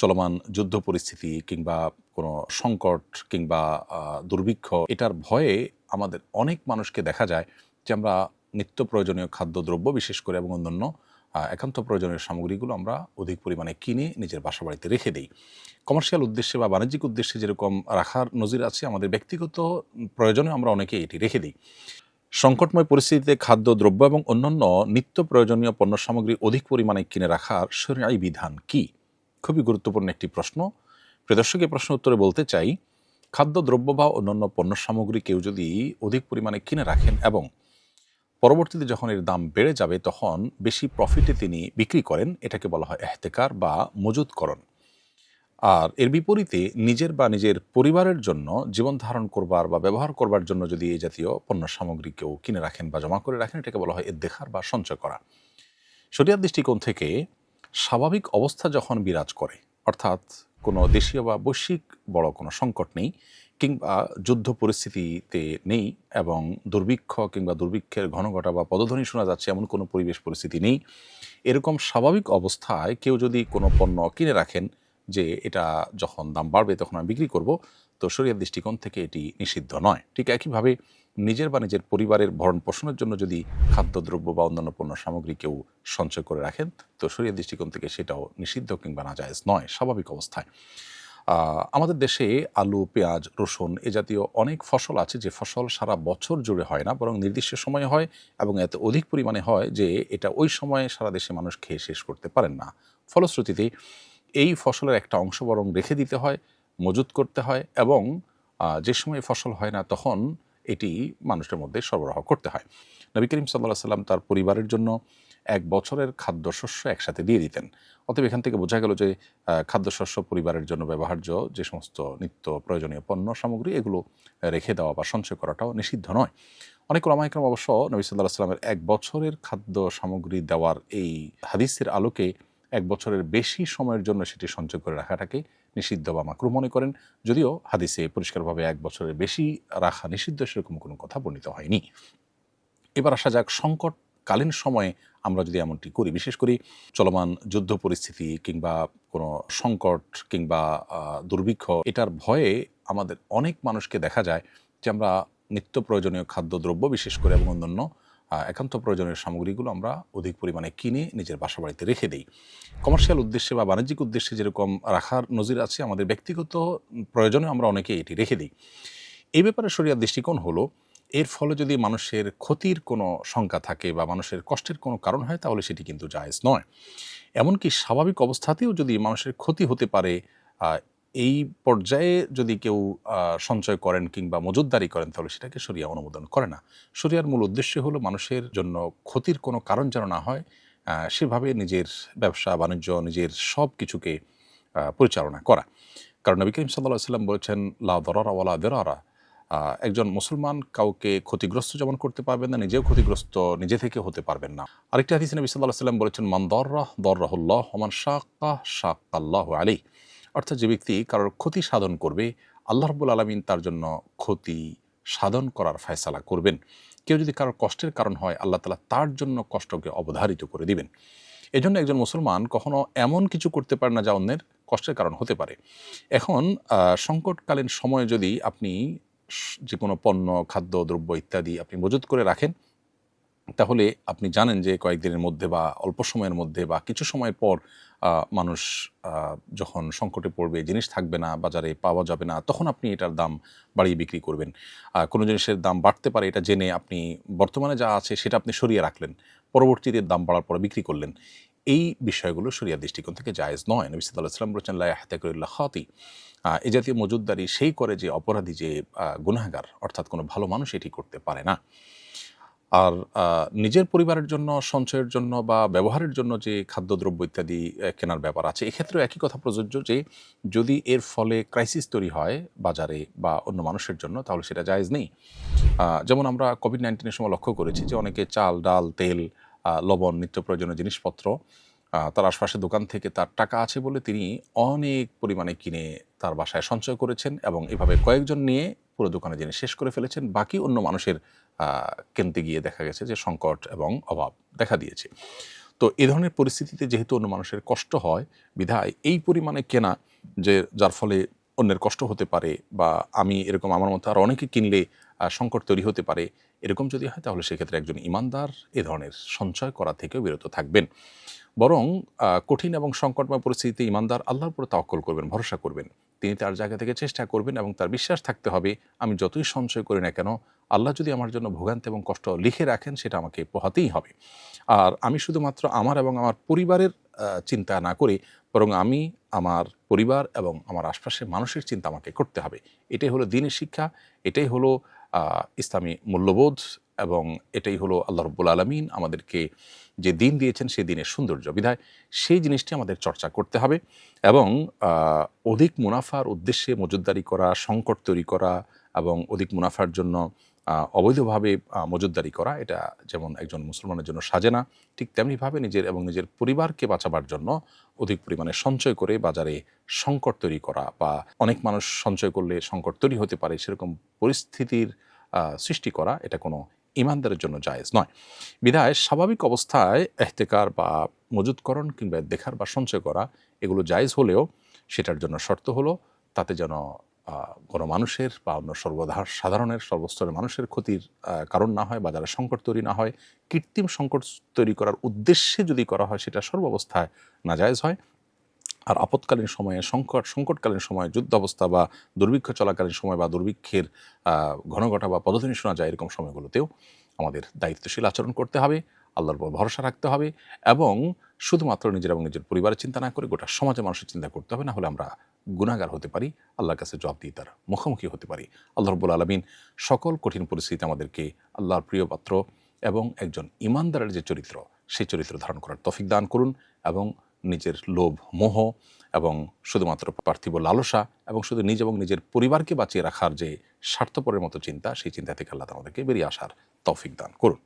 চলমান যুদ্ধ পরিস্থিতি কিংবা কোনো সংকট কিংবা দুর্ভিক্ষ এটার ভয়ে আমাদের অনেক মানুষকে দেখা যায় যে আমরা নিত্য প্রয়োজনীয় খাদ্যদ্রব্য বিশেষ করে এবং অন্যান্য একান্ত প্রয়োজনীয় সামগ্রীগুলো আমরা অধিক পরিমাণে কিনে নিজের বাসাবাড়িতে রেখে দিই। কমার্শিয়াল উদ্দেশ্যে বা বাণিজ্যিক উদ্দেশ্যে যেরকম রাখার নজির আছে, আমাদের ব্যক্তিগত প্রয়োজনে আমরা অনেকে এটি রেখে দিই। সংকটময় পরিস্থিতিতে খাদ্যদ্রব্য এবং অন্যান্য নিত্য প্রয়োজনীয় পণ্য সামগ্রী অধিক পরিমাণে কিনে রাখার শরীয়ী বিধান কি? খুবই গুরুত্বপূর্ণ একটি প্রশ্ন। প্রিয় দর্শক, এই প্রশ্ন উত্তরে বলতে চাই, খাদ্যদ্রব্য বা অন্যান্য পণ্য সামগ্রী কেউ যদি অধিক পরিমাণে কিনে রাখেন এবং পরবর্তীতে যখন এর দাম বেড়ে যাবে তখন বেশি প্রফিটে তিনি বিক্রি করেন, এটাকে বলা হয় এহতেকার বা মজুতকরণ। আর এর বিপরীতে নিজের বা নিজের পরিবারের জন্য জীবন ধারণ করবার বা ব্যবহার করবার জন্য যদি এই জাতীয় পণ্য সামগ্রী কেউ কিনে রাখেন বা জমা করে রাখেন, এটাকে বলা হয় ইদ্দেখার বা সঞ্চয় করা। শরিয়ার দৃষ্টিকোণ থেকে স্বাভাবিক অবস্থা যখন বিরাজ করে, অর্থাৎ কোনো দেশীয় বা বৈশ্বিক বড় কোনো সংকট নেই কিংবা যুদ্ধ পরিস্থিতিতে নেই এবং দুর্ভিক্ষ কিংবা দুর্ভিক্ষের ঘন ঘটা বা পদধ্বনি শোনা যাচ্ছে এমন কোনো পরিবেশ পরিস্থিতি নেই, এরকম স্বাভাবিক অবস্থায় কেউ যদি কোনো পণ্য কিনে রাখেন যে এটা যখন দাম বাড়বে তখন আমি বিক্রি করব, তো শরিয়ার দৃষ্টিকোণ থেকে এটি নিষিদ্ধ নয়। ঠিক একইভাবে নিজের বা নিজের পরিবারের ভরণ পোষণের জন্য যদি খাদ্যদ্রব্য বা অন্যান্য পণ্য সামগ্রী কেউ সঞ্চয় করে রাখেন, তো শরিয়ার দৃষ্টিকোণ থেকে সেটাও নিষিদ্ধ কিংবা নাজায়েজ নয় স্বাভাবিক অবস্থায়। আমাদের দেশে আলু, পেঁয়াজ, রসুন এ জাতীয় অনেক ফসল আছে যে ফসল সারা বছর জুড়ে হয় না, বরং নির্দিষ্ট সময়ে হয় এবং এত অধিক পরিমাণে হয় যে এটা ওই সময়ে সারা দেশে মানুষ খেয়ে শেষ করতে পারেন না। ফলশ্রুতিতে এই ফসলের একটা অংশ বরং রেখে দিতে হয়, মজুত করতে হয় এবং যে সময় ফসল হয় না তখন এটি মানুষের মধ্যে সরবরাহ করতে হয়। নবী করিম সাল্লাল্লাহু আলাইহি ওয়াসাল্লাম তার পরিবারের জন্য এক বছরের খাদ্যশস্য একসাথে দিয়ে দিতেন। অতএব এখান থেকে বোঝা গেল যে খাদ্যশস্য পরিবারের জন্য ব্যবহার্য যে সমস্ত নিত্য প্রয়োজনীয় পণ্য সামগ্রী এগুলো রেখে দেওয়া বা সঞ্চয় করাটাও নিষিদ্ধ নয়। অনেক উলামা ইকরাম অবশ্য নবী সাল্লাল্লাহু আলাইহি ওয়াসাল্লামের এক বছরের খাদ্য সামগ্রী দেওয়ার এই হাদিসের আলোকে এক বছরের বেশি সময়ের জন্য সেটি সঞ্চয় করে রাখাটাকে নিষিদ্ধ বা মাকরুহ মনে করেন, যদিও হাদিসে পরিষ্কারভাবে এক বছরের বেশি রাখা নিষিদ্ধ সেরকম কোনো কথা বর্ণিত হয়নি। এবার আসা যাক, সংকটকালীন সময়ে আমরা যদি এমনটি করি, বিশেষ করে চলমান যুদ্ধ পরিস্থিতি কিংবা কোনো সংকট কিংবা দুর্ভিক্ষ এটার ভয়ে আমাদের অনেক মানুষকে দেখা যায় যে আমরা নিত্য প্রয়োজনীয় খাদ্যদ্রব্য বিশেষ করে এবং অন্যান্য একান্ত প্রয়োজনীয় সামগ্রীগুলো আমরা অধিক পরিমাণে কিনে নিজের বাসাবাড়িতে রেখে দিই। কমার্শিয়াল উদ্দেশ্যে বা বাণিজ্যিক উদ্দেশ্যে যেরকম রাখার নজির আছে, আমাদের ব্যক্তিগত প্রয়োজনে আমরা অনেকে এটি রেখে দিই। এই ব্যাপারে শরিয়ার দৃষ্টিকোণ হলো, এর ফলে যদি মানুষের ক্ষতির কোনো শঙ্কা থাকে বা মানুষের কষ্টের কোনো কারণ হয় তাহলে সেটি কিন্তু জায়েজ নয়। এমনকি স্বাভাবিক অবস্থাতেও যদি মানুষের ক্ষতি হতে পারে, এই পর্যায়ে যদি কেউ সঞ্চয় করেন কিংবা মজুতদারি করেন তাহলে সেটাকে শরিয়া অনুমোদন করে না। শরিয়ার মূল উদ্দেশ্য হলো মানুষের জন্য ক্ষতির কোনো কারণ যেন না হয়, সেভাবে নিজের ব্যবসা বাণিজ্য নিজের সব কিছুকে পরিচালনা করা। কারণ নবী করিম সাল্লাল্লাহু আলাইহি ওয়াসাল্লাম বলেছেন, লা দরারা ওয়ালা দিরারা, একজন মুসলমান কাউকে ক্ষতিগ্রস্ত যেমন করতে পারবেন না, নিজেও ক্ষতিগ্রস্ত নিজে থেকে হতে পারবেন না। আরেকটি হাদিসে নবী সাল্লাল্লাহু আলাইহি ওয়াসাল্লাম বলেছেন, মান দররাহ দররাহুল্লাহ ওয়া মান শাক্কা শাক্কাল্লাহু আলাইহি। অর্থাৎ যে ব্যক্তি কারোর ক্ষতি সাধন করবে, আল্লাহ রাব্বুল আলামিন তার জন্য ক্ষতি সাধন করার ফয়সালা করবেন। কেউ যদি কারোর কষ্টের কারণ হয়, আল্লাহ তাআলা তার জন্য কষ্টকে অবধারিত করে দিবেন। এজন্য একজন মুসলমান কখনো এমন কিছু করতে পারে না যা অন্যের কষ্টের কারণ হতে পারে। এখন সংকটকালীন সময়ে যদি আপনি যে কোনো পণ্য, খাদ্য, দ্রব্য ইত্যাদি আপনি মজুত করে রাখেন, তাহলে আপনি জানেন যে কয়েকদিনের মধ্যে বা অল্প সময়ের মধ্যে বা কিছু সময় পর মানুষ যখন সংকটে পড়বে, জিনিস থাকবে না, বাজারে পাওয়া যাবে না, তখন আপনি এটার দাম বাড়িয়ে বিক্রি করবেন। কোনো জিনিসের দাম বাড়তে পারে এটা জেনে আপনি বর্তমানে যা আছে সেটা আপনি সরিয়ে রাখলেন, পরবর্তীতে দাম বাড়ার পরে বিক্রি করলেন। এই বিষয়গুলো শরিয়ার দৃষ্টিকোণ থেকে জায়েজ নয়। নবী সাল্লাল্লাহু আলাইহি ওয়াসাল্লাম বলেছেন, লা ইয়াহতাকিরু ইল্লা খাতি। এই জাতীয় মজুতদারি সেই করে যে অপরাধী, যে গুনাহগার, অর্থাৎ কোনো ভালো মানুষ এটি করতে পারে না। আর নিজের পরিবারের জন্য সঞ্চয়ের জন্য বা ব্যবহারের জন্য যে খাদ্যদ্রব্য ইত্যাদি কেনার ব্যাপার আছে, এক্ষেত্রেও একই কথা প্রযোজ্য যে যদি এর ফলে ক্রাইসিস তৈরি হয় বাজারে বা অন্য মানুষের জন্য তাহলে সেটা জায়েজ নেই। যেমন আমরা কোভিড-19 সময় লক্ষ্য করেছি যে অনেকে চাল, ডাল, তেল, লবণ, নিত্য প্রয়োজনীয় জিনিসপত্র তার আশপাশের দোকান থেকে তার টাকা আছে বলে তিনি অনেক পরিমাণে কিনে তার বাসায় সঞ্চয় করেছেন এবং এভাবে কয়েকজন নিয়ে পুরো দোকানে জিনিস শেষ করে ফেলেছেন। বাকি অন্য মানুষের কিনতে গিয়ে দেখা গেছে যে সংকট এবং অভাব দেখা দিয়েছে। তো এ ধরনের পরিস্থিতিতে যেহেতু অন্য মানুষের কষ্ট হয়, বিধায় এই পরিমাণে কেনা যে যার ফলে অন্যের কষ্ট হতে পারে, বা আমি এরকম আমার মতো আর অনেকে কিনলে সংকট তৈরি হতে পারে, এরকম যদি হয় তাহলে সেক্ষেত্রে একজন ইমানদার এ ধরনের সঞ্চয় করা থেকেও বিরত থাকবেন। বরং কঠিন এবং সংকটময় পরিস্থিতিতে ইমানদার আল্লাহর উপর তাওয়াক্কুল করবেন, ভরসা করবেন। তিনি তার জায়গা থেকে চেষ্টা করবেন এবং তার বিশ্বাস থাকতে হবে, আমি যতই সঞ্চয় করি না কেন, আল্লাহ যদি আমার জন্য ভোগান্তি এবং কষ্ট লিখে রাখেন সেটা আমাকে পোহাতেই হবে। আর আমি শুধুমাত্র আমার এবং আমার পরিবারের চিন্তা না করে, বরং আমি আমার পরিবার এবং আমার আশপাশের মানুষের চিন্তা আমাকে করতে হবে। এটাই হলো দ্বীনের শিক্ষা, এটাই হলো ইসলামী মূল্যবোধ, এবং এটাই হলো আল্লাহ রাব্বুল আলামিন আমাদেরকে যে দিন দিয়েছেন সেই দিনের সৌন্দর্য। বিধায় সেই জিনিসটি আমাদের চর্চা করতে হবে, এবং অধিক মুনাফার উদ্দেশ্যে মজুতদারি করা, সংকট তৈরি করা এবং অধিক মুনাফার জন্য অবৈধভাবে মজুতদারি করা, এটা যেমন একজন মুসলমানের জন্য সাজে না, ঠিক তেমনিভাবে নিজের এবং নিজের পরিবারকে বাঁচাবার জন্য অধিক পরিমাণে সঞ্চয় করে বাজারে সংকট তৈরি করা, বা অনেক মানুষ সঞ্চয় করলে সংকট তৈরি হতে পারে সেরকম পরিস্থিতির সৃষ্টি করা, এটা কোনো ইমানদারের জন্য জায়েজ নয়। বিধায় স্বাভাবিক অবস্থায় এহতেকার বা মজুতকরণ কিংবা দেখার বা সঞ্চয় করা এগুলো জায়েজ হলেও সেটার জন্য শর্ত হলো তাতে যেন কোনো মানুষের বা অন্য সাধারণের সর্বস্তরের মানুষের ক্ষতির কারণ না হয়, বাজারে সংকট তৈরি না হয়। কৃত্রিম সংকট তৈরি করার উদ্দেশ্যে যদি করা হয় সেটা সর্বাবস্থায় নাজায়েজ হয়। আর আপৎকালীন সময়ে সংকটকালীন সময়ে, যুদ্ধাবস্থা বা দুর্ভিক্ষ চলাকালীন সময় বা দুর্ভিক্ষের ঘনঘটা বা পদধ্বনি শোনা যায় এরকম সময়গুলোতেও আমাদের দায়িত্বশীল আচরণ করতে হবে, আল্লাহর উপর ভরসা রাখতে হবে, এবং শুধুমাত্র নিজের এবং নিজের পরিবারের চিন্তা না করে গোটা সমাজের মানুষের চিন্তা করতে হবে। না হলে আমরা গুনাহগার হতে পারি, আল্লাহর কাছে জবাবদিহিতার মুখোমুখি হতে পারি। আল্লাহ রাব্বুল আলামিন সকল কঠিন পরিস্থিতিতে আমাদেরকে আল্লাহর প্রিয় পাত্র এবং একজন ইমানদারের যে চরিত্র, সেই চরিত্র ধারণ করার তৌফিক দান করুন, এবং নিজের লোভ, মোহ এবং শুধুমাত্র পার্থিব লালসা এবং শুধু নিজ এবং নিজের পরিবারকে বাঁচিয়ে রাখার যে স্বার্থপরের মতো চিন্তা, সেই চিন্তা থেকে আল্লাহ আমাদেরকে বেরিয়ে আসার তৌফিক দান করুন।